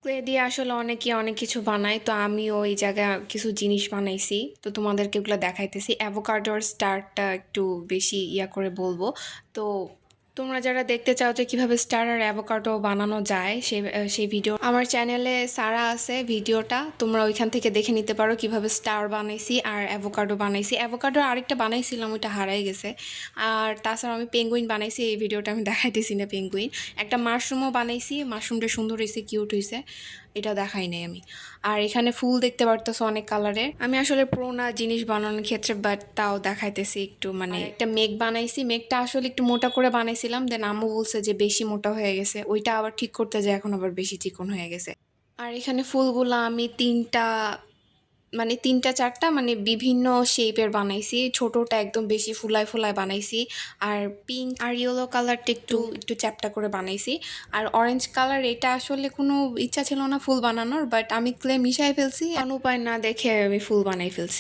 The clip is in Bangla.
ক্লে দিয়ে আসলে অনেকে অনেক কিছু বানায়, তো আমিও এই জায়গায় কিছু জিনিস বানাইছি, তো তোমাদেরকে ওগুলো দেখাইতেছি। অ্যাভোকাডোর স্টারটা একটু বেশি করে বলবো। তো তোমরা যারা দেখতে চাও যে কিভাবে স্টার আর অ্যাভোকাডো বানানো যায়, সেই ভিডিও আমার চ্যানেলে সারা আছে ভিডিওটা, তোমরা ওইখান থেকে দেখে নিতে পারো কিভাবে স্টার বানাইছি আর অ্যাভোকাডো বানাইছি। অ্যাভোকাডো আরেকটা বানাইছিলাম, ওইটা হারাই গেছে। আর তাছাড়া আমি পেঙ্গুইন বানাইছি, এই ভিডিওটা আমি দেখাইতেছি না পেঙ্গুইন। একটা মাশরুমও বানাইছি, মাশরুমটা সুন্দর হয়েছে, কিউট হয়েছে, এটা দেখাই নাই আমি। আর এখানে ফুল দেখতে পারতেছো অনেক কালারের। আমি আসলে প্রো না জিনিস বানানোর ক্ষেত্রে, বাট তাও দেখাইতেছি একটু। মানে একটা মেঘ বানাইছি, মেঘটা আসলে একটু মোটা করে বানাইছিলাম, দেন আম্মু বলছে যে বেশি মোটা হয়ে গেছে, ওইটা আবার ঠিক করতে যায় এখন আবার বেশি চিকন হয়ে গেছে। আর এখানে ফুলগুলো আমি তিনটা চারটা বিভিন্ন শেপের বানাইছি। ছোটটা একদম বেশি ফুলায় ফুলায় বানাইছি, আর পিঙ্ক আর ইয়েলো কালারটা একটু একটু চ্যাপ্টা করে বানাইছি। আর অরেঞ্জ কালার, এটা আসলে কোনো ইচ্ছা ছিল না ফুল বানানোর, বাট আমি ক্লে মিশাই ফেলছি, কোন উপায় না দেখে আমি ফুল বানাই ফেলছি।